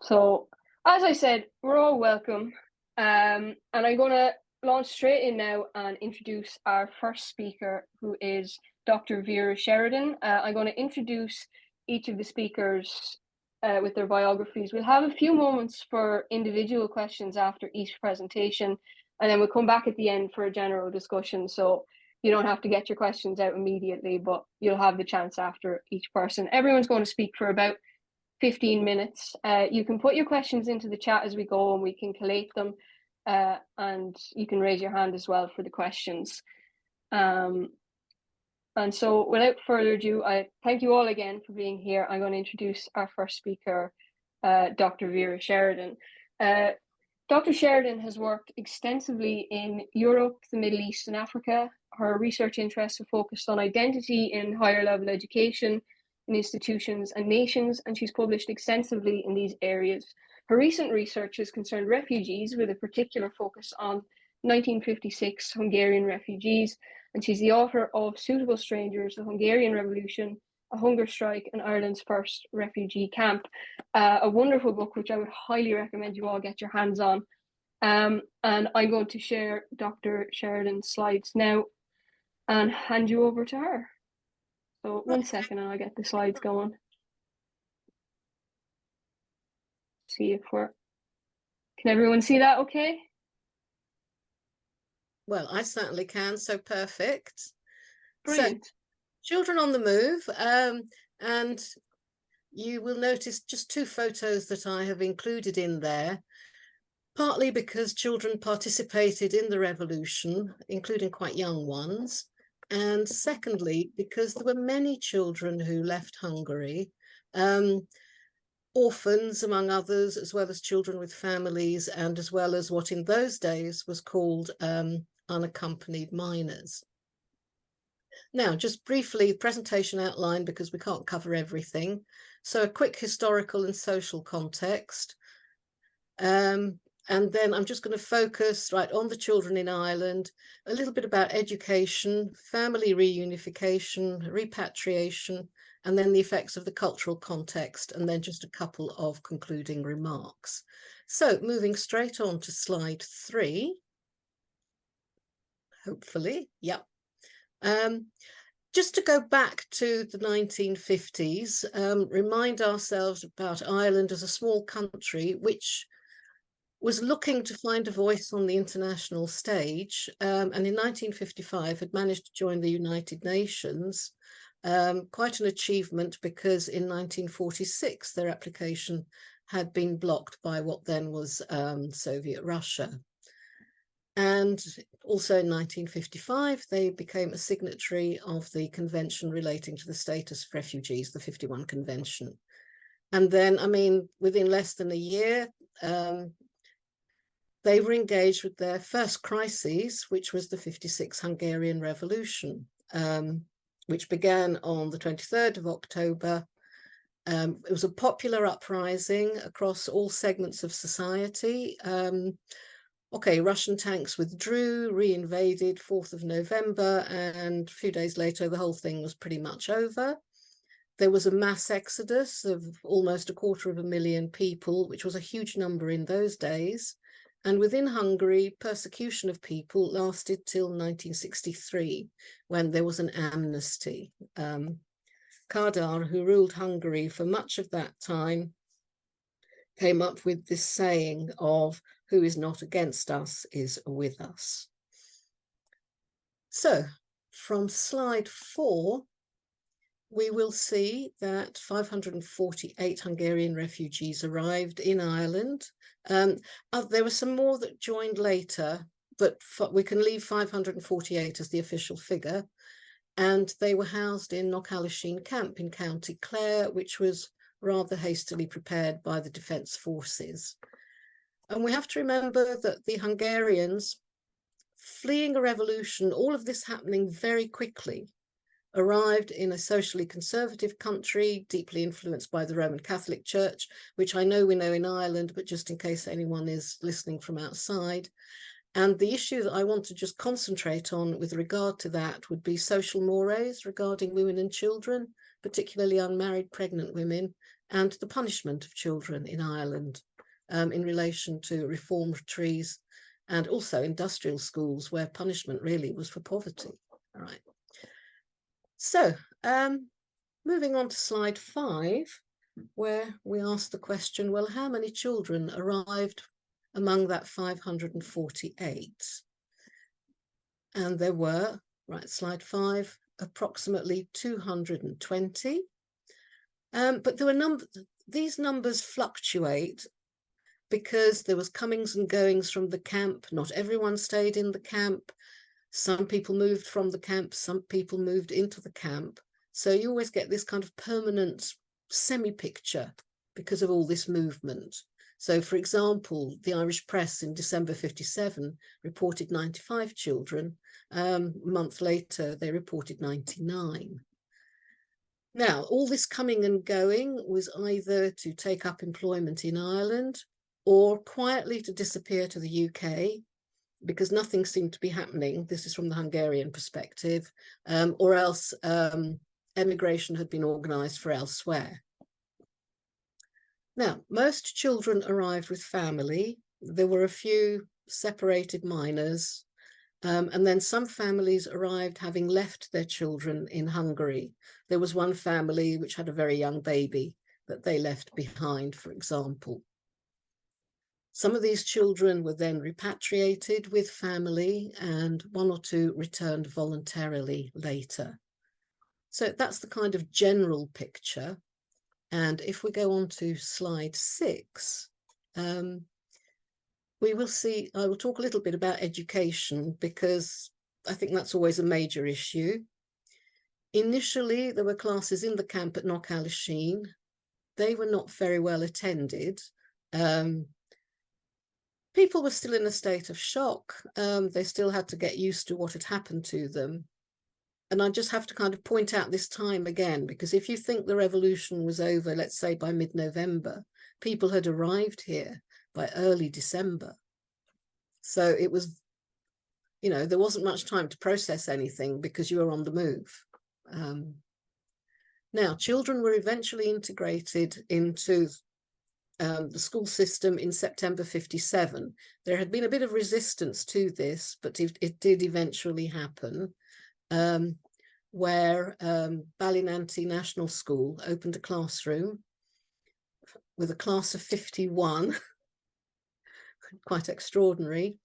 So, as I said, we're all welcome. And I'm going to launch straight in now and introduce our first speaker, who is Dr. Vera Sheridan. I'm going to introduce each of the speakers with their biographies. We'll have a few moments for individual questions after each presentation, and then we'll come back at the end for a general discussion. So you don't have to get your questions out immediately, but you'll have the chance after each person. Everyone's going to speak for about 15 minutes. You can put your questions into the chat as we go and we can collate them, and you can raise your hand as well for the questions. And so without further ado, I thank you all again for being here. I'm going to introduce our first speaker, Dr. Vera Sheridan. Dr. Sheridan has worked extensively in Europe, the Middle East and Africa. Her research interests have focused on identity in higher level education, in institutions and nations, and she's published extensively in these areas. Her recent research has concerned refugees with a particular focus on 1956 Hungarian refugees, and she's the author of Suitable Strangers, The Hungarian Revolution, A Hunger Strike, and Ireland's First Refugee Camp. A wonderful book which I would highly recommend you all get your hands on. And I'm going to share Dr. Sheridan's slides now and hand you over to her. So 1 second and I'll get the slides going. See if we're... Can everyone see that okay? Well, I certainly can, so perfect. Brilliant. So, children on the move, and you will notice just two photos that I have included in there, partly because children participated in the revolution, including quite young ones, and secondly, because there were many children who left Hungary, orphans among others, as well as children with families, and as well as what in those days was called unaccompanied minors. Now, just briefly, presentation outline, because we can't cover everything. So a quick historical and social context. And then I'm just going to focus on the children in Ireland, a little bit about education, family reunification, repatriation, and then the effects of the cultural context, and then just a couple of concluding remarks. So moving straight on to slide 3. Hopefully, yep. Just to go back to the 1950s, remind ourselves about Ireland as a small country which was looking to find a voice on the international stage, and in 1955 had managed to join the United Nations. Quite an achievement, because in 1946 their application had been blocked by what then was Soviet Russia. And also in 1955, they became a signatory of the convention relating to the status of refugees, the 51 Convention. And then, I mean, within less than a year, they were engaged with their first crisis, which was the 56 Hungarian Revolution, which began on the 23rd of October. It was a popular uprising across all segments of society. Russian tanks withdrew, re-invaded 4th of November, and a few days later, the whole thing was pretty much over. There was a mass exodus of almost 250,000 people, which was a huge number in those days. And within Hungary, persecution of people lasted till 1963, when there was an amnesty. Kádár, who ruled Hungary for much of that time, came up with this saying of, "Who is not against us is with us." So from slide 4, we will see that 548 Hungarian refugees arrived in Ireland. There were some more that joined later, but we can leave 548 as the official figure. And they were housed in Knockalisheen camp in County Clare, which was rather hastily prepared by the Defence Forces. And we have to remember that the Hungarians, fleeing a revolution, all of this happening very quickly, arrived in a socially conservative country, deeply influenced by the Roman Catholic Church, which I know we know in Ireland, but just in case anyone is listening from outside. And the issue that I want to just concentrate on with regard to that would be social mores regarding women and children, particularly unmarried pregnant women, and the punishment of children in Ireland in relation to reformatories and also industrial schools where punishment really was for poverty. All right. So moving on to slide 5, where we ask the question, well, how many children arrived among that 548? And there were, right, slide 5, approximately 220. But there were these numbers fluctuate because there was comings and goings from the camp. Not everyone stayed in the camp. Some people moved from the camp, some people moved into the camp. So you always get this kind of permanent semi-picture because of all this movement. So, for example, the Irish press in December 57 reported 95 children. A month later, they reported 99. Now, all this coming and going was either to take up employment in Ireland or quietly to disappear to the UK because nothing seemed to be happening. This is from the Hungarian perspective, or else emigration had been organised for elsewhere. Now, most children arrived with family. There were a few separated minors, and then some families arrived having left their children in Hungary. There was one family which had a very young baby that they left behind, for example. Some of these children were then repatriated with family, and 1 or 2 returned voluntarily later. So that's the kind of general picture. And if we go on to slide 6, we will see, I will talk a little bit about education because I think that's always a major issue. Initially, there were classes in the camp at Knockalisheen. They were not very well attended. People were still in a state of shock. They still had to get used to what had happened to them. And I just have to kind of point out this time again, because if you think the revolution was over, let's say by mid-November, people had arrived here by early December. So it was, you know, there wasn't much time to process anything because you were on the move. Now, children were eventually integrated into the school system in September 57. There had been a bit of resistance to this, but it did eventually happen. Where Ballinanty National School opened a classroom with a class of 51, quite extraordinary,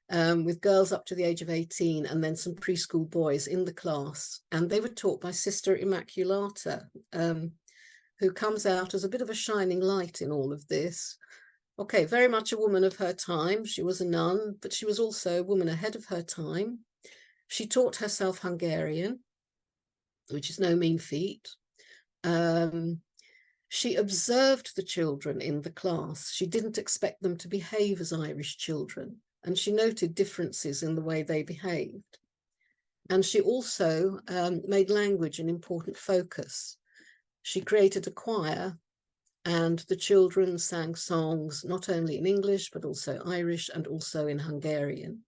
with girls up to the age of 18 and then some preschool boys in the class. And they were taught by Sister Immaculata, who comes out as a bit of a shining light in all of this. Okay, very much a woman of her time. She was a nun, but she was also a woman ahead of her time. She taught herself Hungarian, which is no mean feat. She observed the children in the class. She didn't expect them to behave as Irish children, and she noted differences in the way they behaved. And she also made language an important focus. She created a choir, and the children sang songs not only in English, but also Irish and also in Hungarian.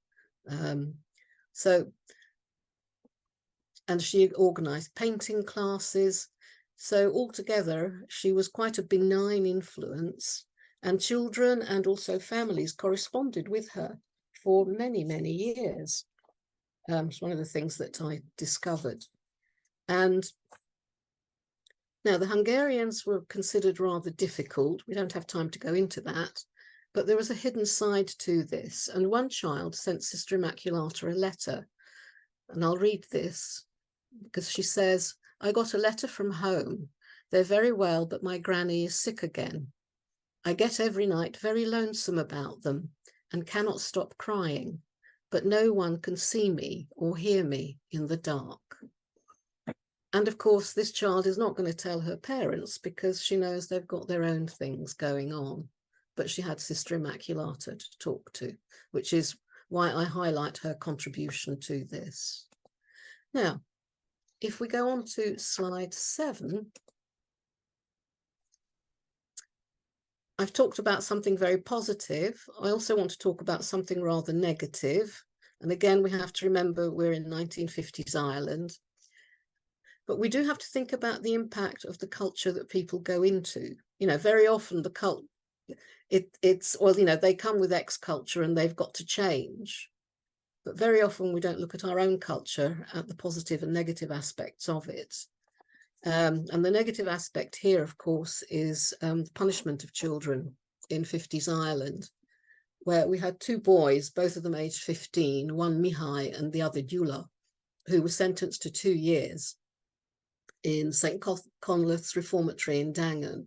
And she organised painting classes. So altogether, she was quite a benign influence, and children and also families corresponded with her for many, many years. It's one of the things that I discovered. And now the Hungarians were considered rather difficult. We don't have time to go into that, but there was a hidden side to this. And one child sent Sister Immaculata a letter, and I'll read this, because she says, I got a letter from home. They're very well, but my granny is sick again. I get every night very lonesome about them and cannot stop crying, but no one can see me or hear me in the dark. And of course, this child is not going to tell her parents because she knows they've got their own things going on. But she had Sister Immaculata to talk to, which is why I highlight her contribution to this. Now, if we go on to slide 7, I've talked about something very positive. I also want to talk about something rather negative. And again, we have to remember we're in 1950s Ireland. But we do have to think about the impact of the culture that people go into. You know, very often the it's, well, you know, they come with X culture and they've got to change. But very often we don't look at our own culture, at the positive and negative aspects of it. And the negative aspect here, of course, is the punishment of children in 50s Ireland, where we had two boys, both of them aged 15, one Mihai and the other Dula, who were sentenced to 2 years in St. Conleth's Reformatory in Dangan.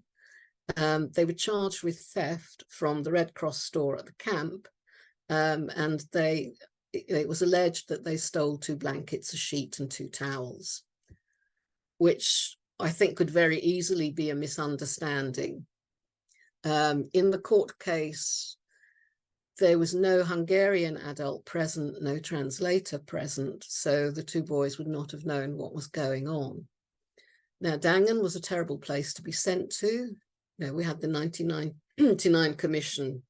They were charged with theft from the Red Cross store at the camp, and it was alleged that they stole 2 blankets, a sheet and 2 towels, which I think could very easily be a misunderstanding. In the court case, there was no Hungarian adult present, no translator present, so the 2 boys would not have known what was going on. Now, Dangan was a terrible place to be sent to. You know, we had the 1999 Commission,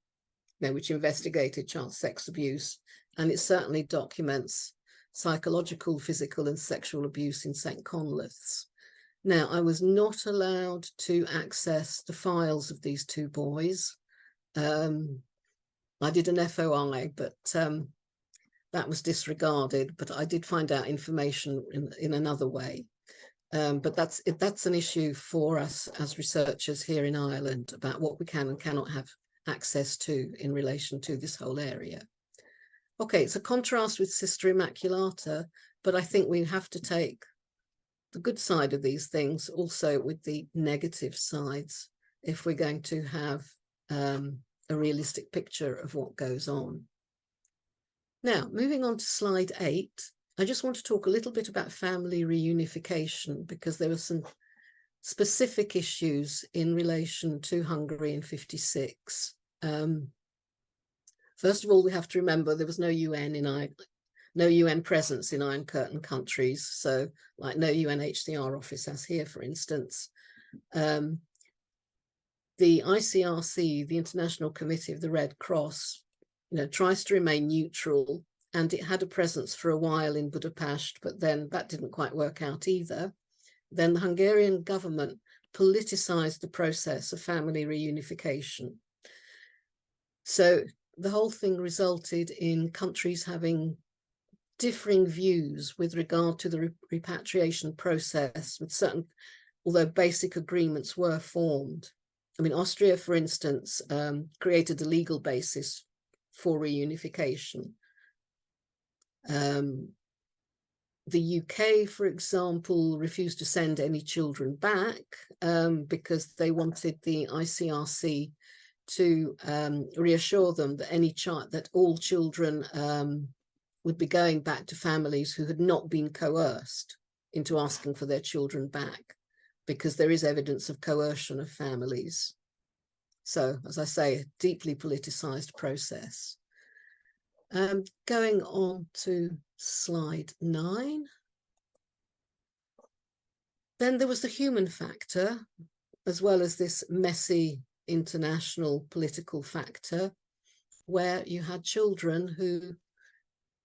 you know, which investigated child sex abuse, and it certainly documents psychological, physical and sexual abuse in St. Conleth's. Now, I was not allowed to access the files of these 2 boys. I did an FOI, but that was disregarded, but I did find out information in another way. But that's an issue for us as researchers here in Ireland about what we can and cannot have access to in relation to this whole area. Okay, it's a contrast with Sister Immaculata, but I think we have to take the good side of these things also with the negative sides if we're going to have a realistic picture of what goes on. Now, moving on to slide 8, I just want to talk a little bit about family reunification, because there were some specific issues in relation to Hungary in 56. First of all, we have to remember there was no UN in Ireland, no UN presence in Iron Curtain countries, so like no UNHCR office as here, for instance. The ICRC, the International Committee of the Red Cross, you know, tries to remain neutral, and it had a presence for a while in Budapest, but then that didn't quite work out either. Then the Hungarian government politicized the process of family reunification. So the whole thing resulted in countries having differing views with regard to the repatriation process, with certain, although basic agreements were formed. I mean, Austria, for instance, created a legal basis for reunification. The UK, for example, refused to send any children back because they wanted the ICRC to reassure them that that all children would be going back to families who had not been coerced into asking for their children back, because there is evidence of coercion of families. So, as I say, a deeply politicized process. Going on to slide 9. Then there was the human factor, as well as this messy international political factor, where you had children who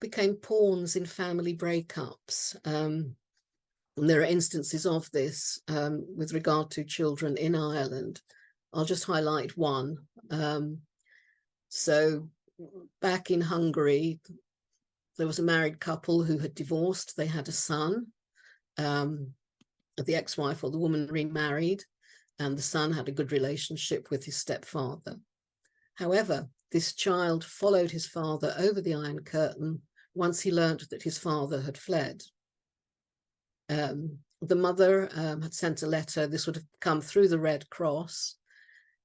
became pawns in family breakups. And there are instances of this with regard to children in Ireland. I'll just highlight one. So back in Hungary, there was a married couple who had divorced. They had a son. The ex-wife or the woman remarried, and the son had a good relationship with his stepfather. However, this child followed his father over the Iron Curtain once he learned that his father had fled. The mother had sent a letter. This would have come through the Red Cross,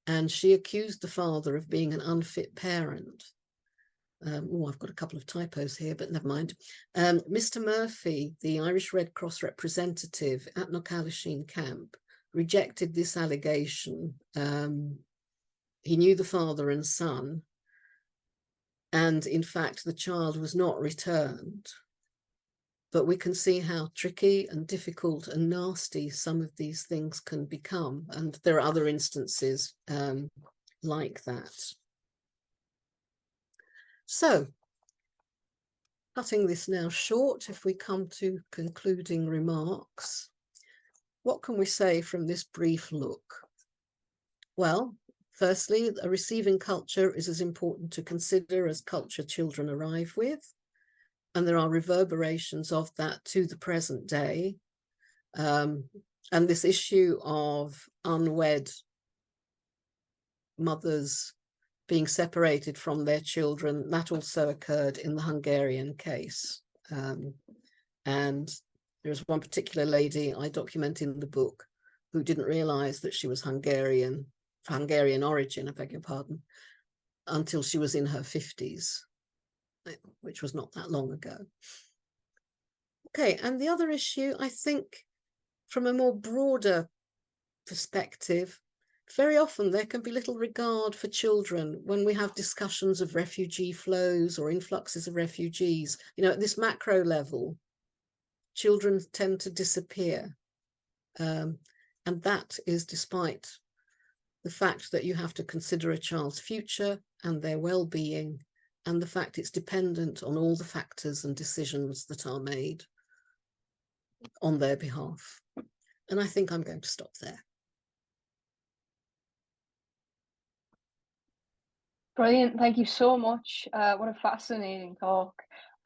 and she accused the father of being an unfit parent. Oh, I've got a couple of typos here, but never mind. Mr. Murphy, the Irish Red Cross representative at Knockalisheen camp, rejected this allegation. He knew the father and son, and in fact, the child was not returned. But we can see how tricky and difficult and nasty some of these things can become. And there are other instances like that. So, cutting this now short, if we come to concluding remarks, what can we say from this brief look? Well, firstly, a receiving culture is as important to consider as culture children arrive with, and there are reverberations of that to the present day. And this issue of unwed mothers being separated from their children, that also occurred in the Hungarian case. And there's one particular lady I document in the book who didn't realize that she was Hungarian origin, I beg your pardon, until she was in her 50s, which was not that long ago. Okay, and the other issue, I think, from a more broader perspective, very often there can be little regard for children when we have discussions of refugee flows or influxes of refugees. You know, at this macro level, children tend to disappear. And that is despite the fact that you have to consider a child's future and their well-being, and the fact it's dependent on all the factors and decisions that are made on their behalf. And I think I'm going to stop there. Brilliant. Thank you so much. What a fascinating talk.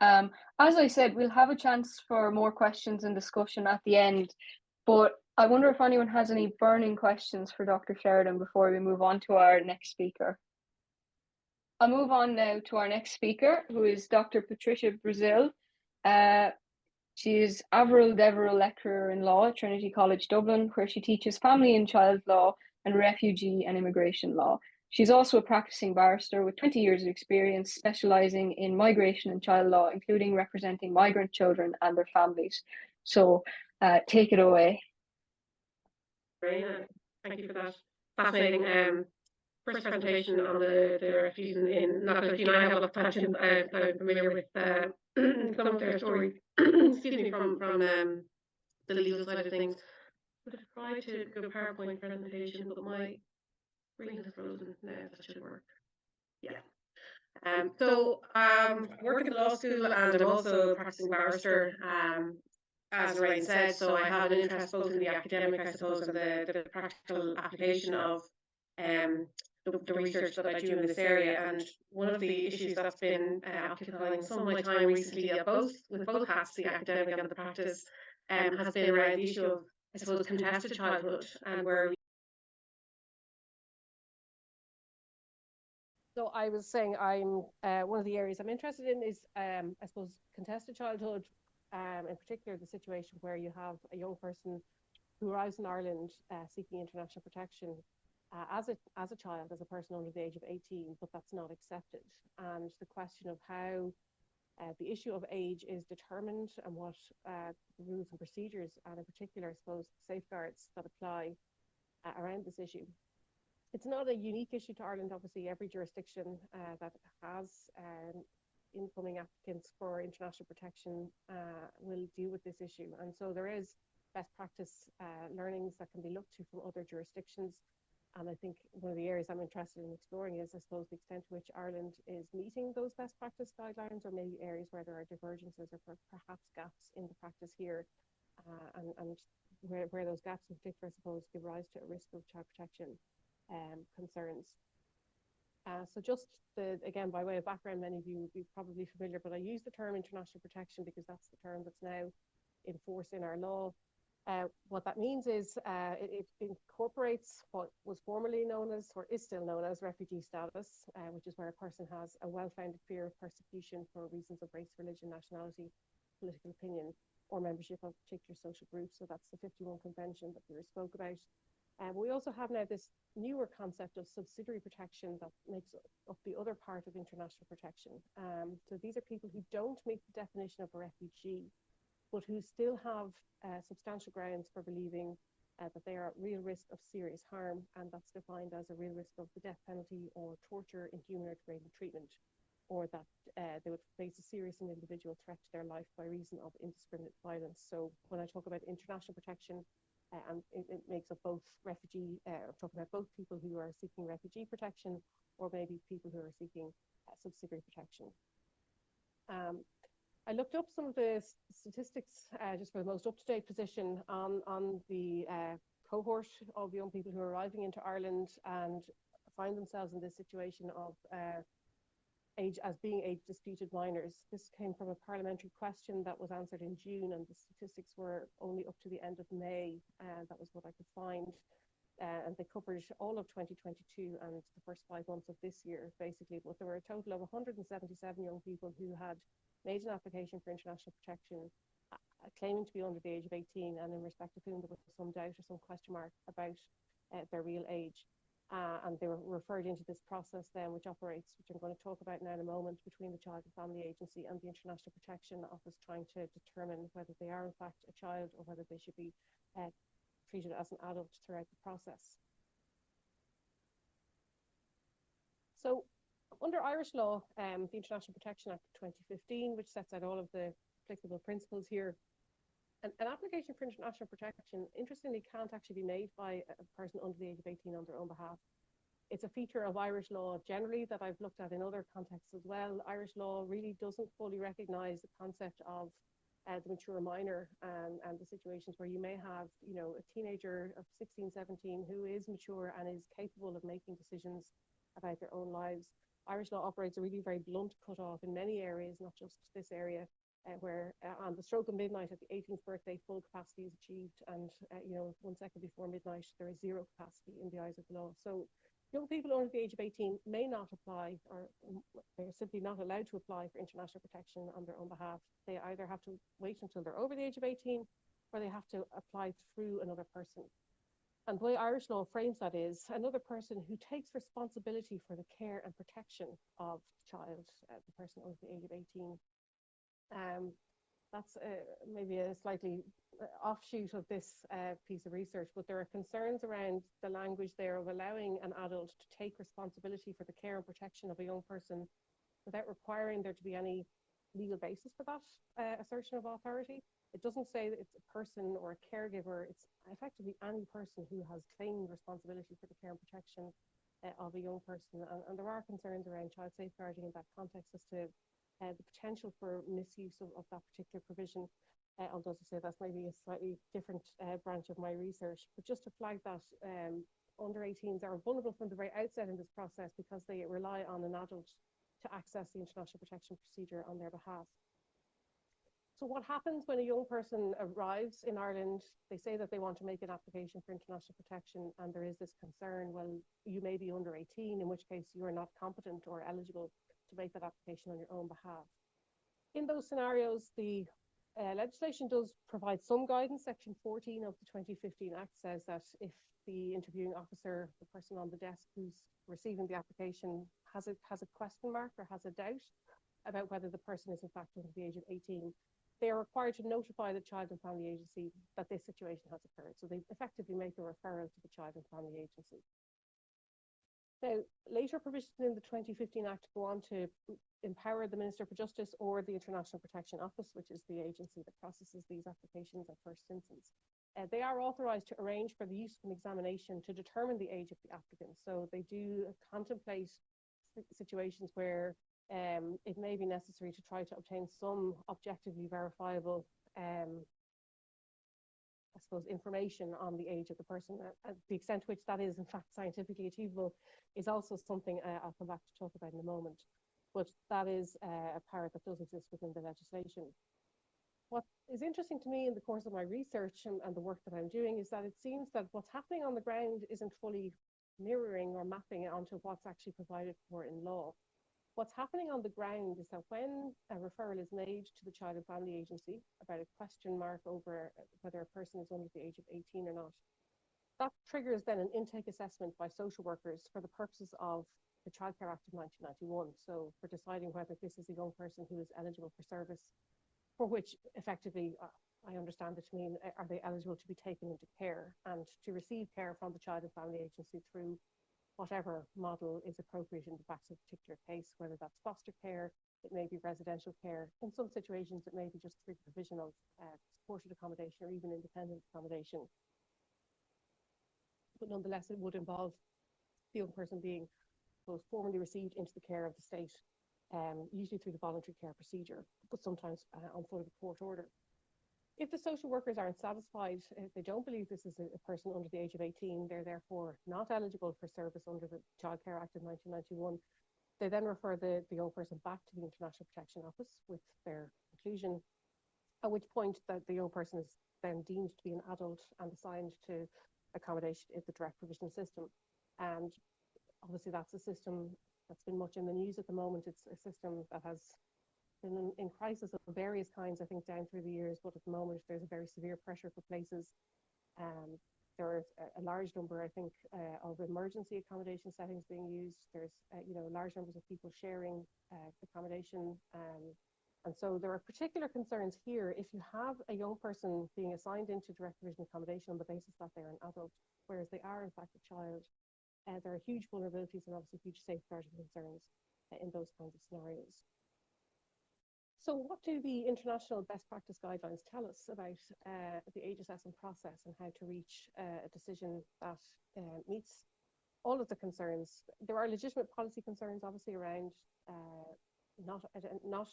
As I said, we'll have a chance for more questions and discussion at the end, but I wonder if anyone has any burning questions for Dr. Sheridan before we move on to our next speaker. I'll move on now to our next speaker, who is Dr. Patricia Brazil. She is Averil Deverell Lecturer in Law at Trinity College Dublin, where she teaches family and child law and refugee and immigration law. She's also a practicing barrister with 20 years of experience specialising in migration and child law, including representing migrant children and their families. So take it away. Lorraine, thank you for that fascinating first presentation on the refugees in Knockalisheen. I have a passion. I'm familiar with some of their stories. Excuse me, from the legal side of things. I'm going to try to go PowerPoint presentation, but my screen has frozen. Now that should work. Yeah. So I work in the law school, and I'm also a practicing barrister. As Lorraine said, so I have an interest both in the academic, I suppose, and the practical application of the research that I do in this area. And one of the issues that's been occupying some of my time recently, with both hats, the academic and the practice, has been around the issue of, I suppose, contested childhood, and where So I was saying I'm one of the areas I'm interested in is, I suppose, contested childhood, in particular the situation where you have a young person who arrives in Ireland seeking international protection as a child, as a person under the age of 18, but that's not accepted. And the question of how the issue of age is determined and what rules and procedures, and in particular, I suppose, safeguards that apply around this issue. It's not a unique issue to Ireland. Obviously, every jurisdiction that has incoming applicants for international protection will deal with this issue. And so there is best practice learnings that can be looked to from other jurisdictions. And I think one of the areas I'm interested in exploring is, I suppose, the extent to which Ireland is meeting those best practice guidelines, or maybe areas where there are divergences or perhaps gaps in the practice here, and where those gaps in particular, I suppose, give rise to a risk of child protection concerns. So just again, by way of background, many of you will be probably familiar, but I use the term international protection because that's the term that's now in force in our law. What that means is it incorporates what was formerly known as, or is still known as, refugee status, which is where a person has a well-founded fear of persecution for reasons of race, religion, nationality, political opinion, or membership of a particular social group. So that's the 51 Convention that we spoke about. We also have now this newer concept of subsidiary protection that makes up the other part of international protection. So these are people who don't meet the definition of a refugee, but who still have substantial grounds for believing that they are at real risk of serious harm, and that's defined as a real risk of the death penalty or torture, inhuman or degrading treatment, or that they would face a serious and individual threat to their life by reason of indiscriminate violence. So when I talk about international protection, and it makes up both refugee, talking about both people who are seeking refugee protection or maybe people who are seeking subsidiary protection. I looked up some of the statistics just for the most up-to-date position on the cohort of young people who are arriving into Ireland and find themselves in this situation of being age disputed minors. This came from a parliamentary question that was answered in June, and the statistics were only up to the end of May. That was what I could find. And they covered all of 2022 and the first 5 months of this year, basically. But there were a total of 177 young people who had made an application for international protection, claiming to be under the age of 18, and in respect of whom there was some doubt or some question mark about their real age. And they were referred into this process then, which operates, which I'm going to talk about now in a moment, between the Child and Family Agency and the International Protection Office, trying to determine whether they are in fact a child or whether they should be treated as an adult throughout the process. So under Irish law, the International Protection Act of 2015, which sets out all of the applicable principles here, an application for international protection, interestingly, can't actually be made by a person under the age of 18 on their own behalf. It's a feature of Irish law generally that I've looked at in other contexts as well. Irish law really doesn't fully recognise the concept of the mature minor and the situations where you may have, you know, a teenager of 16, 17 who is mature and is capable of making decisions about their own lives. Irish law operates a really very blunt cut-off in many areas, not just this area, where on the stroke of midnight at the 18th birthday, full capacity is achieved, and you know, 1 second before midnight, there is zero capacity in the eyes of the law. So young people under the age of 18 may not apply, or they're simply not allowed to apply for international protection on their own behalf. They either have to wait until they're over the age of 18, or they have to apply through another person. And the way Irish law frames that is another person who takes responsibility for the care and protection of the child, the person over the age of 18. That's maybe a slightly offshoot of this piece of research, but there are concerns around the language there of allowing an adult to take responsibility for the care and protection of a young person without requiring there to be any legal basis for that assertion of authority. It doesn't say that it's a person or a caregiver, it's effectively any person who has claimed responsibility for the care and protection of a young person. And there are concerns around child safeguarding in that context as to the potential for misuse of that particular provision, although as I say, that's maybe a slightly different branch of my research. But just to flag that under 18s are vulnerable from the very outset in this process because they rely on an adult to access the international protection procedure on their behalf. So what happens when a young person arrives in Ireland? They say that they want to make an application for international protection, and there is this concern, well, you may be under 18, in which case you are not competent or eligible to make that application on your own behalf. In those scenarios, the legislation does provide some guidance. Section 14 of the 2015 Act says that if the interviewing officer, the person on the desk who's receiving the application, has a question mark or has a doubt about whether the person is in fact under the age of 18, they are required to notify the Child and Family Agency that this situation has occurred. So they effectively make a referral to the Child and Family Agency. Now, later provisions in the 2015 Act go on to empower the Minister for Justice or the International Protection Office, which is the agency that processes these applications at first instance. They are authorised to arrange for the use of an examination to determine the age of the applicant. So they do contemplate situations where it may be necessary to try to obtain some objectively verifiable I suppose, information on the age of the person. The extent to which that is in fact scientifically achievable is also something I'll come back to talk about in a moment. But that is a power that does exist within the legislation. What is interesting to me in the course of my research and the work that I'm doing is that it seems that what's happening on the ground isn't fully mirroring or mapping onto what's actually provided for in law. What's happening on the ground is that when a referral is made to the Child and Family Agency about a question mark over whether a person is under the age of 18 or not, that triggers then an intake assessment by social workers for the purposes of the Child Care Act of 1991. So for deciding whether this is a young person who is eligible for service, for which effectively, I understand it to mean, are they eligible to be taken into care and to receive care from the Child and Family Agency through whatever model is appropriate in the facts of a particular case, whether that's foster care, it may be residential care. In some situations, it may be just through provision of supported accommodation or even independent accommodation. but nonetheless it would involve the young person being formally received into the care of the state, usually through the voluntary care procedure, but sometimes on foot of a court order. If the social workers aren't satisfied, if they don't believe this is a person under the age of 18, they're therefore not eligible for service under the Child Care Act of 1991. They then refer the young person back to the International Protection Office with their conclusion, at which point that the young person is then deemed to be an adult and assigned to accommodation in the direct provision system. And obviously that's a system that's been much in the news at the moment. It's a system that has been in crisis of various kinds, I think, down through the years, but at the moment there's a very severe pressure for places. There are a large number, I think, of emergency accommodation settings being used. There's, large numbers of people sharing accommodation. And so there are particular concerns here if you have a young person being assigned into direct provision accommodation on the basis that they're an adult, whereas they are in fact a child. There are huge vulnerabilities and obviously huge safeguarding concerns in those kinds of scenarios. So what do the international best practice guidelines tell us about the age assessment process and how to reach a decision that meets all of the concerns? There are legitimate policy concerns, obviously, around not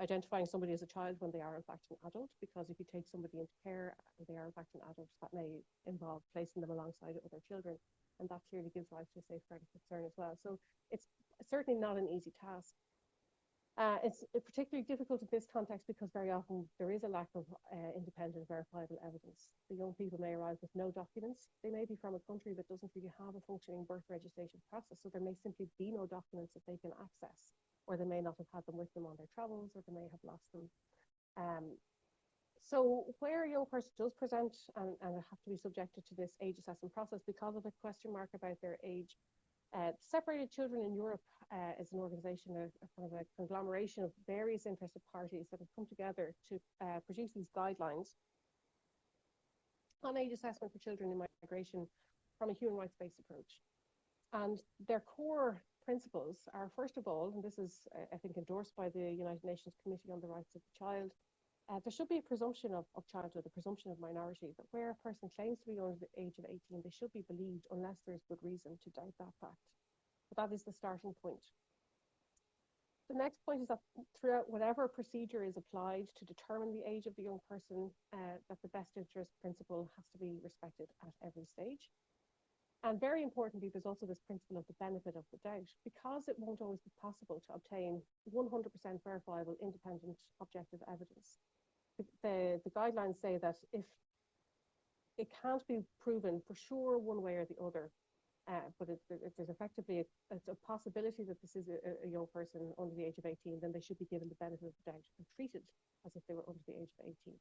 identifying somebody as a child when they are in fact an adult, because if you take somebody into care and they are in fact an adult, that may involve placing them alongside other children, and that clearly gives rise to a safeguarding concern as well. So it's certainly not an easy task. It's particularly difficult in this context because very often there is a lack of independent verifiable evidence. The young people may arrive with no documents. They may be from a country that doesn't really have a functioning birth registration process, so there may simply be no documents that they can access, or they may not have had them with them on their travels, or they may have lost them. So where a young person does present and have to be subjected to this age assessment process because of a question mark about their age, Separated Children in Europe is an organisation, a kind of a conglomeration of various interested parties that have come together to produce these guidelines on age assessment for children in migration from a human rights-based approach. And their core principles are, first of all, and this is, I think, endorsed by the United Nations Committee on the Rights of the Child, there should be a presumption of childhood, a presumption of minority, that where a person claims to be under the age of 18, they should be believed unless there's good reason to doubt that fact. But that is the starting point. The next point is that throughout whatever procedure is applied to determine the age of the young person, that the best interest principle has to be respected at every stage. And very importantly, there's also this principle of the benefit of the doubt, because it won't always be possible to obtain 100% verifiable, independent, objective evidence. The guidelines say that if it can't be proven for sure one way or the other, but there's effectively a possibility that this is a young person under the age of 18, then they should be given the benefit of the doubt and treated as if they were under the age of 18.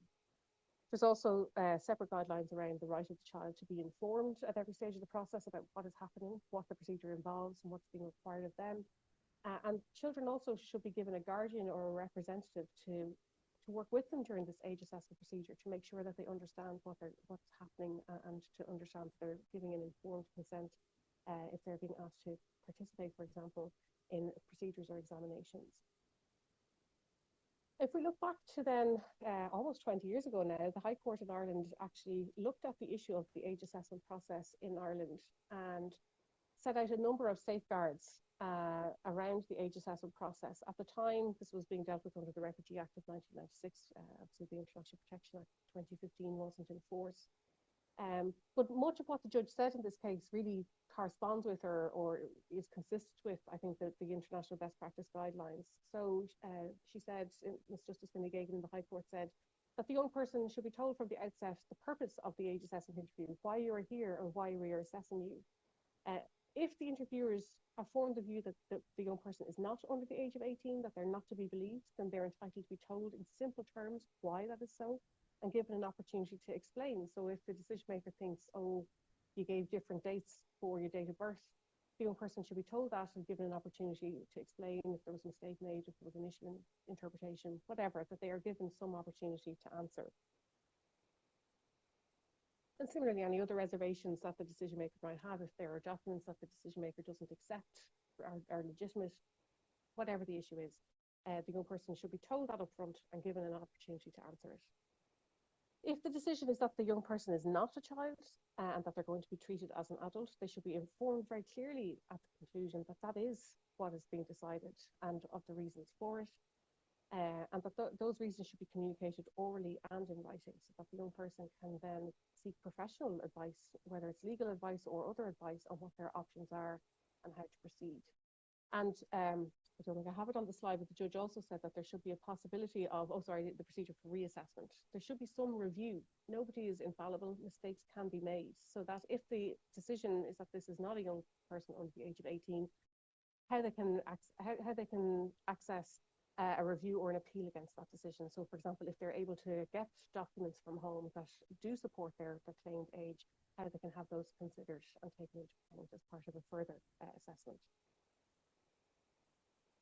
There's also separate guidelines around the right of the child to be informed at every stage of the process about what is happening, what the procedure involves, and what's being required of them. And children also should be given a guardian or a representative to work with them during this age assessment procedure to make sure that they understand what's happening and to understand that they're giving an informed consent if they're being asked to participate, for example, in procedures or examinations. If we look back to then almost 20 years ago now, the High Court in Ireland actually looked at the issue of the age assessment process in Ireland and set out a number of safeguards around the age assessment process. At the time, this was being dealt with under the Refugee Act of 1996. Obviously, the International Protection Act 2015 wasn't in force. But much of what the judge said in this case really corresponds with or is consistent with, I think, the international best practice guidelines. So she said, Ms. Justice Finlay Gagan in the High Court said that the young person should be told from the outset the purpose of the age assessment interview, why you are here and why we are assessing you. If the interviewers have formed the view that the young person is not under the age of 18, that they're not to be believed, then they're entitled to be told in simple terms why that is so and given an opportunity to explain. So if the decision maker thinks, oh, you gave different dates for your date of birth, the young person should be told that and given an opportunity to explain if there was a mistake made, if there was an issue in interpretation, whatever, that they are given some opportunity to answer. And similarly, any other reservations that the decision maker might have, if there are documents that the decision maker doesn't accept are legitimate, whatever the issue is, the young person should be told that up front and given an opportunity to answer it. If the decision is that the young person is not a child and that they're going to be treated as an adult, they should be informed very clearly at the conclusion that that is what is being decided and of the reasons for it. And that those reasons should be communicated orally and in writing so that the young person can then seek professional advice, whether it's legal advice or other advice on what their options are and how to proceed. And I don't think I have it on the slide, but the judge also said that there should be a possibility of, the procedure for reassessment. There should be some review. Nobody is infallible. Mistakes can be made. So that if the decision is that this is not a young person under the age of 18, how they can access a review or an appeal against that decision. So, for example, if they're able to get documents from home that do support their claimed age, how they can have those considered and taken into account as part of a further assessment.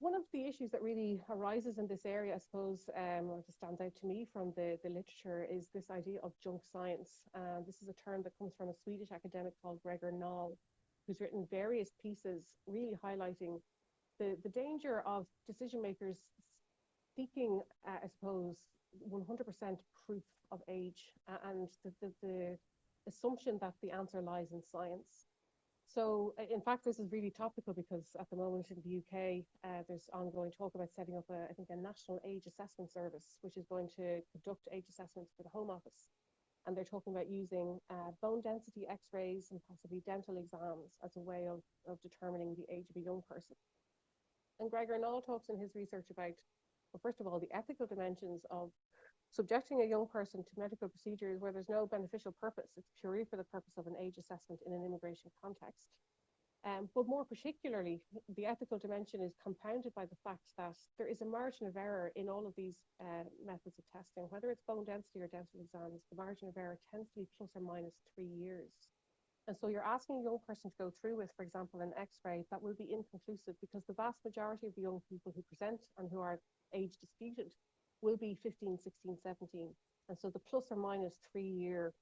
One of the issues that really arises in this area, I suppose, or just stands out to me from the literature, is this idea of junk science. This is a term that comes from a Swedish academic called Gregor Knoll, who's written various pieces really highlighting the danger of decision makers seeking, I suppose, 100% proof of age and the assumption that the answer lies in science. So, in fact, this is really topical because at the moment in the UK, there's ongoing talk about setting up, I think, a national age assessment service, which is going to conduct age assessments for the Home Office. And they're talking about using bone density x-rays and possibly dental exams as a way of determining the age of a young person. And Gregor Knoll talks in his research about, well, first of all, the ethical dimensions of subjecting a young person to medical procedures where there's no beneficial purpose. It's purely for the purpose of an age assessment in an immigration context. But more particularly, the ethical dimension is compounded by the fact that there is a margin of error in all of these methods of testing, whether it's bone density or dental exams. The margin of error tends to be plus or minus 3 years. And so you're asking a young person to go through with, for example, an x-ray that will be inconclusive because the vast majority of the young people who present and who are age disputed will be 15, 16, 17. And so the plus or minus 3 year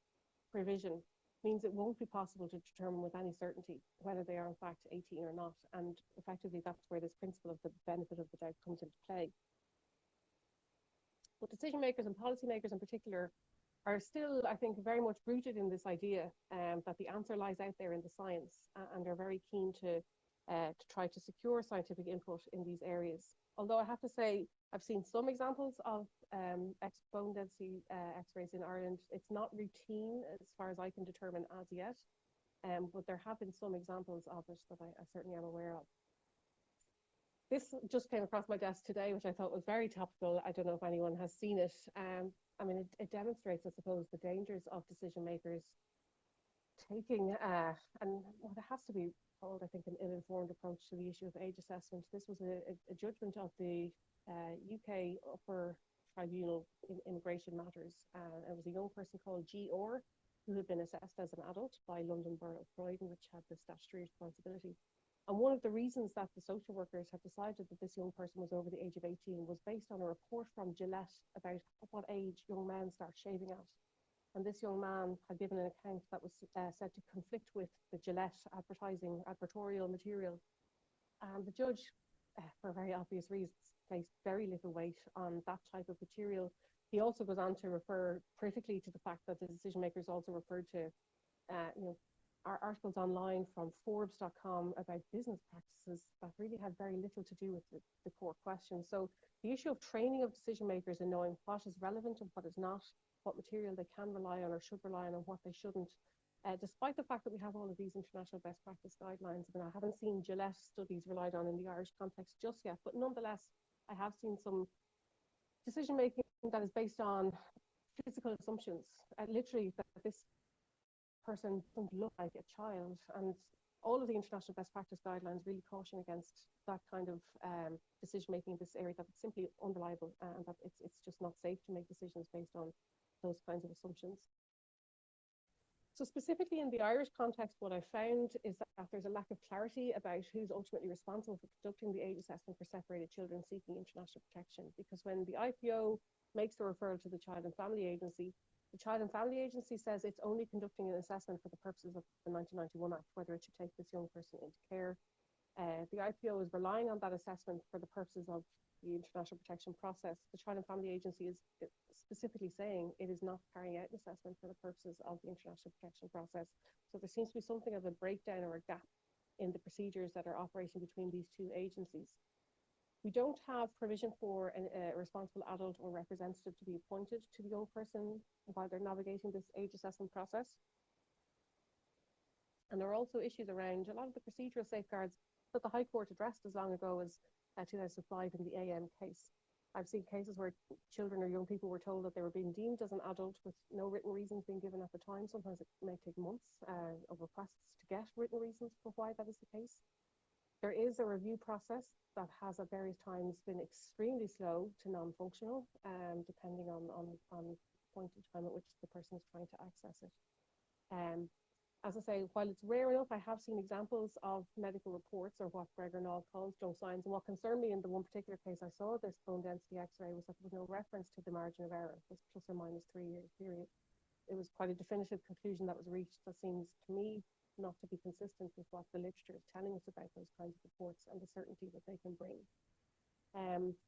provision means it won't be possible to determine with any certainty whether they are in fact 18 or not. And effectively, that's where this principle of the benefit of the doubt comes into play. But decision makers and policymakers in particular are still, I think, very much rooted in this idea that the answer lies out there in the science, and are very keen to try to secure scientific input in these areas. Although I have to say, I've seen some examples of bone density x-rays in Ireland. It's not routine as far as I can determine as yet, but there have been some examples of it that I certainly am aware of. This just came across my desk today, which I thought was very topical. I don't know if anyone has seen it. I mean, it demonstrates, I suppose, the dangers of decision makers taking, and well, there has to be called, I think, an ill-informed approach to the issue of age assessment. This was a judgment of the UK Upper Tribunal in Immigration Matters. It was a young person called G. Orr, who had been assessed as an adult by London Borough of Croydon, which had the statutory responsibility. And one of the reasons that the social workers had decided that this young person was over the age of 18 was based on a report from Gillette about what age young men start shaving at. And this young man had given an account that was said to conflict with the Gillette advertorial material. And the judge, for very obvious reasons, placed very little weight on that type of material. He also goes on to refer critically to the fact that the decision makers also referred to, our articles online from Forbes.com about business practices that really had very little to do with the core question. So the issue of training of decision makers in knowing what is relevant and what is not, what material they can rely on or should rely on and what they shouldn't, despite the fact that we have all of these international best practice guidelines. I mean, I haven't seen Gillette studies relied on in the Irish context just yet, but nonetheless, I have seen some decision making that is based on physical assumptions, literally that this person doesn't look like a child, and all of the international best practice guidelines really caution against that kind of decision making in this area, that it's simply unreliable and that it's just not safe to make decisions based on those kinds of assumptions. So specifically in the Irish context, what I found is that there's a lack of clarity about who's ultimately responsible for conducting the age assessment for separated children seeking international protection, because when the IPO makes the referral to the Child and Family Agency, the Child and Family Agency says it's only conducting an assessment for the purposes of the 1991 Act, whether it should take this young person into care. The IPO is relying on that assessment for the purposes of the international protection process, the Child and Family Agency is specifically saying it is not carrying out an assessment for the purposes of the international protection process. So there seems to be something of a breakdown or a gap in the procedures that are operating between these two agencies. We don't have provision for a responsible adult or representative to be appointed to the young person while they're navigating this age assessment process. And there are also issues around a lot of the procedural safeguards that the High Court addressed as long ago as 2005 in the AM case. I've seen cases where children or young people were told that they were being deemed as an adult with no written reasons being given at the time. Sometimes it may take months of requests to get written reasons for why that is the case. There is a review process that has at various times been extremely slow to non-functional, depending on the point in time at which the person is trying to access it. As I say, while it's rare enough, I have seen examples of medical reports, or what Gregor Knoll calls junk science. And what concerned me in the one particular case I saw, this bone density X-ray, was that there was no reference to the margin of error. It was plus or minus 3 year period. It was quite a definitive conclusion that was reached that seems to me not to be consistent with what the literature is telling us about those kinds of reports and the certainty that they can bring.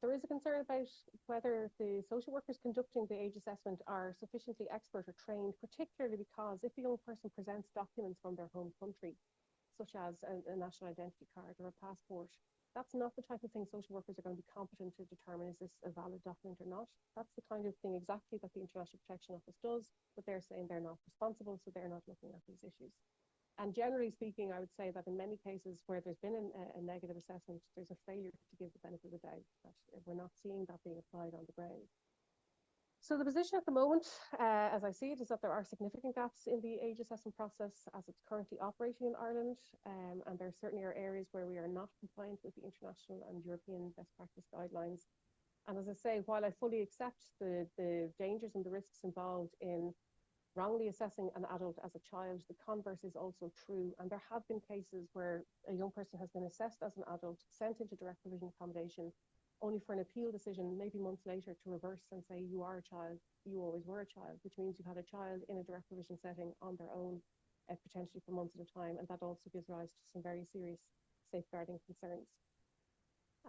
There is a concern about whether the social workers conducting the age assessment are sufficiently expert or trained, particularly because if a young person presents documents from their home country, such as a national identity card or a passport, that's not the type of thing social workers are going to be competent to determine is this a valid document or not. That's the kind of thing exactly that the International Protection Office does, but they're saying they're not responsible, so they're not looking at these issues. And generally speaking, I would say that in many cases where there's been a negative assessment, there's a failure to give the benefit of the doubt, that we're not seeing that being applied on the ground. So the position at the moment, as I see it, is that there are significant gaps in the age assessment process as it's currently operating in Ireland. And there certainly are areas where we are not compliant with the international and European best practice guidelines. And as I say, while I fully accept the dangers and the risks involved in wrongly assessing an adult as a child, the converse is also true. And there have been cases where a young person has been assessed as an adult, sent into direct provision accommodation, only for an appeal decision maybe months later to reverse and say you are a child, you always were a child, which means you've had a child in a direct provision setting on their own, potentially for months at a time. And that also gives rise to some very serious safeguarding concerns.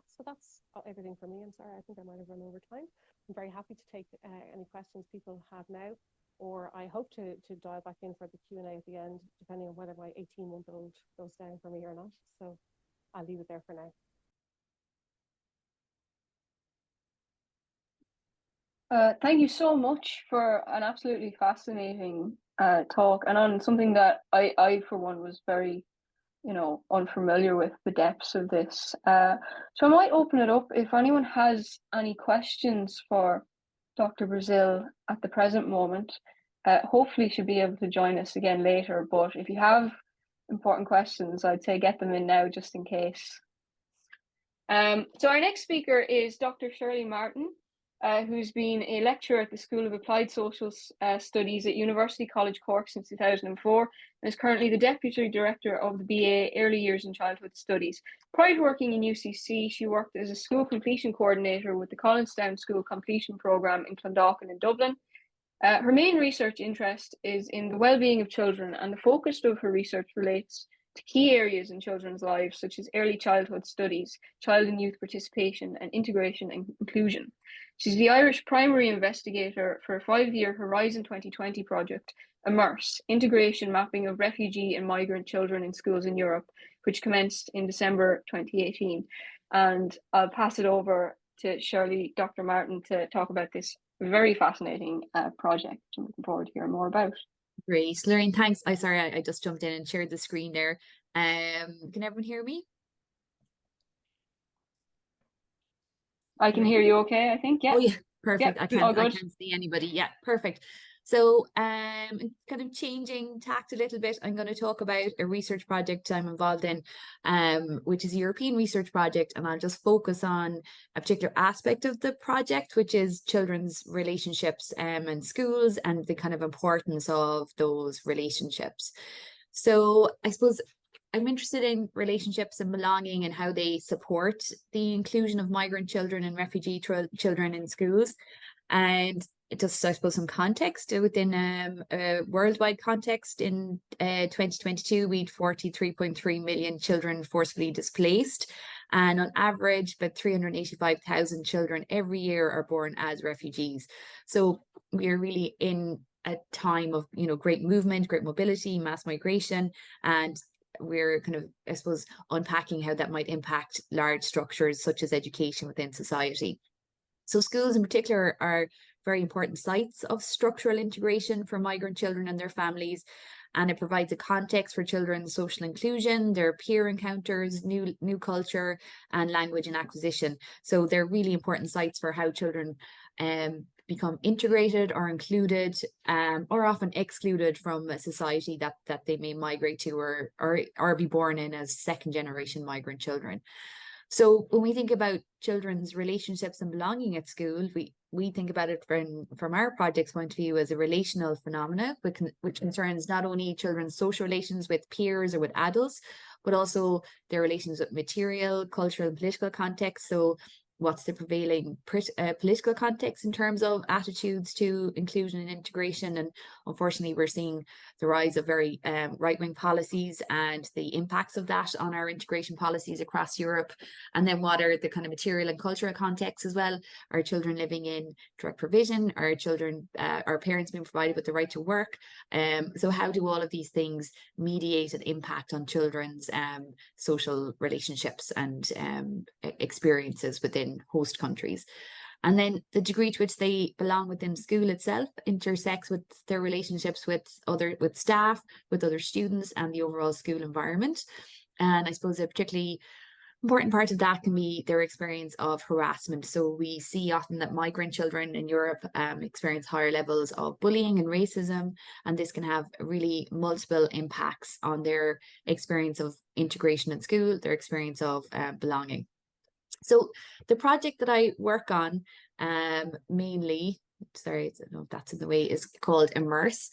So that's everything for me. I'm sorry, I think I might have run over time. I'm very happy to take any questions people have now, or I hope to dial back in for the Q&A at the end, depending on whether my 18-month-old goes down for me or not. So I'll leave it there for now. Thank you so much for an absolutely fascinating talk, and on something that I for one was very, unfamiliar with the depths of this. So I might open it up if anyone has any questions for Dr. Brazil at the present moment. Hopefully she'll be able to join us again later, but if you have important questions, I'd say get them in now just in case. So our next speaker is Dr. Shirley Martin, who's been a lecturer at the School of Applied Social Studies at University College Cork since 2004, and is currently the Deputy Director of the BA Early Years and Childhood Studies. Prior to working in UCC, she worked as a school completion coordinator with the Collinstown School Completion Programme in Clondalkin in Dublin. Her main research interest is in the well-being of children, and the focus of her research relates to key areas in children's lives, such as early childhood studies, child and youth participation, and integration and inclusion. She's the Irish primary investigator for a 5-year Horizon 2020 project, Immerse, Integration Mapping of Refugee and Migrant Children in Schools in Europe, which commenced in December 2018. And I'll pass it over to Shirley, Dr. Martin, to talk about this very fascinating project. I'm looking forward to hearing more about. Great, Lorraine, thanks. I just jumped in and shared the screen there. Can everyone hear me? I can hear you okay, I think. Yeah. Oh yeah, perfect. Yeah, I can't see anybody. Yeah, perfect. So kind of changing tact a little bit, I'm going to talk about a research project I'm involved in, which is a European research project, and I'll just focus on a particular aspect of the project, which is children's relationships and schools and the kind of importance of those relationships. So I suppose I'm interested in relationships and belonging and how they support the inclusion of migrant children and refugee children in schools. And just, I suppose, some context within a worldwide context. In 2022, we had 43.3 million children forcibly displaced. And on average, about 385,000 children every year are born as refugees. So we are really in a time of, you know, great movement, great mobility, mass migration, and we're kind of, I suppose, unpacking how that might impact large structures such as education within society. So schools in particular are very important sites of structural integration for migrant children and their families. And it provides a context for children's social inclusion, their peer encounters, new culture, and language and acquisition. So they're really important sites for how children become integrated or included, or often excluded from a society that they may migrate to or be born in as second generation migrant children. So when we think about children's relationships and belonging at school, we think about it from our project's point of view as a relational phenomena, which concerns not only children's social relations with peers or with adults, but also their relations with material, cultural, and political context. So what's the prevailing political context in terms of attitudes to inclusion and integration? And unfortunately, we're seeing the rise of very right-wing policies and the impacts of that on our integration policies across Europe. And then what are the kind of material and cultural contexts as well? Are children living in direct provision? Are children, are parents being provided with the right to work? So how do all of these things mediate and impact on children's social relationships and experiences within host countries? And then the degree to which they belong within school itself intersects with their relationships with staff, with other students, and the overall school environment. And I suppose a particularly important part of that can be their experience of harassment. So we see often that migrant children in Europe experience higher levels of bullying and racism, and this can have really multiple impacts on their experience of integration in school, their experience of belonging. So the project that I work on mainly, sorry, I don't know if that's in the way, is called Immerse.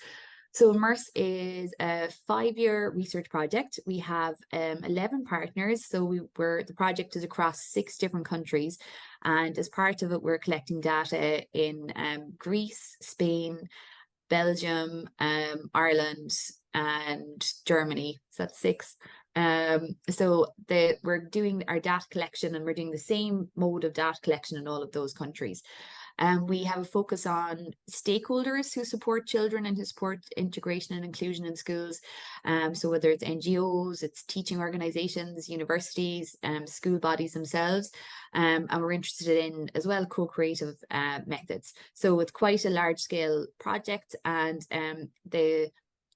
So Immerse is a 5-year research project. We have 11 partners. So the project is across 6 different countries. And as part of it, we're collecting data in Greece, Spain, Belgium, Ireland, and Germany. So that's 6. So we're doing our data collection, and we're doing the same mode of data collection in all of those countries. We have a focus on stakeholders who support children and who support integration and inclusion in schools. So whether it's NGOs, it's teaching organizations, universities, school bodies themselves. And we're interested in as well co-creative methods. So it's quite a large scale project, and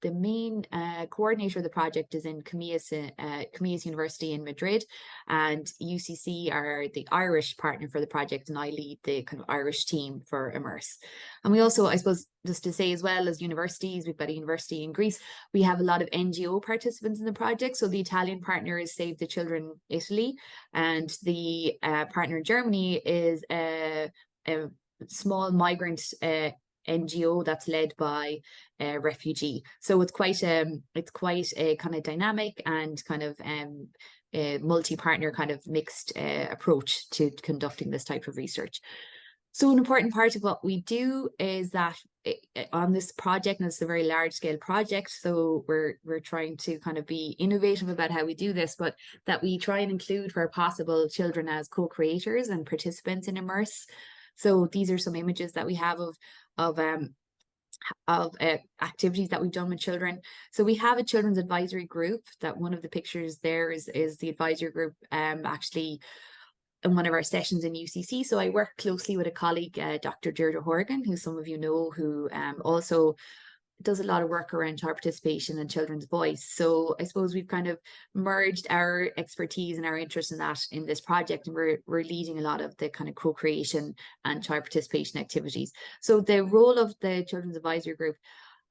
the main coordinator of the project is in Comillas University in Madrid, and UCC are the Irish partner for the project, and I lead the kind of Irish team for Immerse. And we also, I suppose, just to say as well as universities, we've got a university in Greece, we have a lot of NGO participants in the project. So the Italian partner is Save the Children Italy, and the partner in Germany is a small migrant NGO that's led by a refugee. So it's quite a kind of dynamic and kind of a multi-partner kind of mixed approach to conducting this type of research. So an important part of what we do is that on this project, and it's a very large scale project, so we're trying to kind of be innovative about how we do this, but that we try and include where possible children as co-creators and participants in Immerse. So these are some images that we have of activities that we've done with children. So we have a children's advisory group. That one of the pictures there is the advisory group actually in one of our sessions in UCC. So I work closely with a colleague, Dr. Deirdre Horgan, who some of you know, who also does a lot of work around child participation and children's voice. So I suppose we've kind of merged our expertise and our interest in that in this project, and we're leading a lot of the kind of co-creation and child participation activities. So the role of the Children's Advisory Group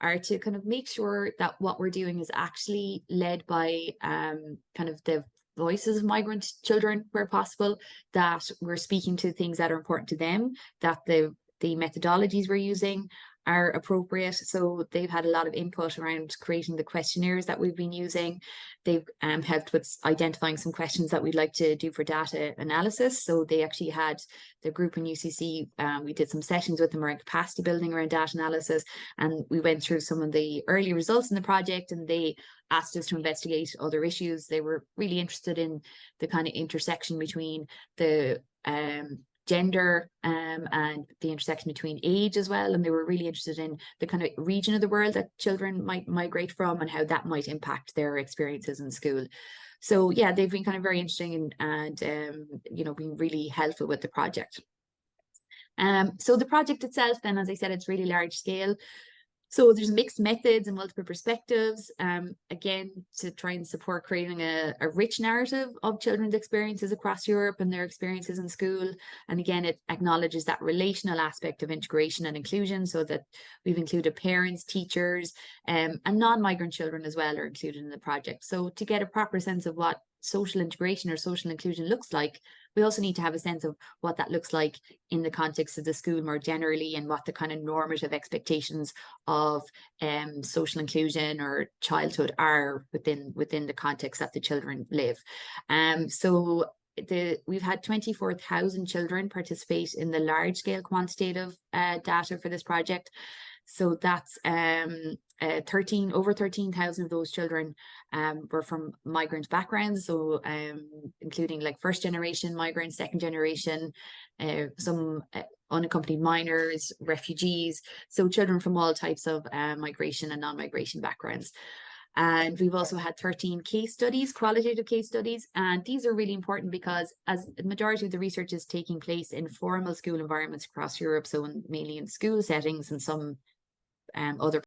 are to kind of make sure that what we're doing is actually led by kind of the voices of migrant children where possible, that we're speaking to things that are important to them, that the methodologies we're using are appropriate. So they've had a lot of input around creating the questionnaires that we've been using. They've helped with identifying some questions that we'd like to do for data analysis. So they actually had the group in UCC, we did some sessions with them around capacity building around data analysis, and we went through some of the early results in the project, and they asked us to investigate other issues. They were really interested in the kind of intersection between the gender and the intersection between age as well, and they were really interested in the kind of region of the world that children might migrate from and how that might impact their experiences in school. So yeah, they've been kind of very interesting and you know, been really helpful with the project. So the project itself then, as I said, it's really large scale. So there's mixed methods and multiple perspectives, again, to try and support creating a rich narrative of children's experiences across Europe and their experiences in school. And again, it acknowledges that relational aspect of integration and inclusion, so that we've included parents, teachers, and non-migrant children as well are included in the project. So to get a proper sense of what social integration or social inclusion looks like, we also need to have a sense of what that looks like in the context of the school more generally, and what the kind of normative expectations of social inclusion or childhood are within the context that the children live. So we've had 24,000 children participate in the large scale quantitative data for this project. So that's over 13,000 of those children were from migrant backgrounds, so including like first generation migrants, second generation, some unaccompanied minors, refugees, so children from all types of migration and non-migration backgrounds. And we've also had 13 case studies, qualitative case studies, and these are really important because as the majority of the research is taking place in formal school environments across Europe, so mainly in school settings and some other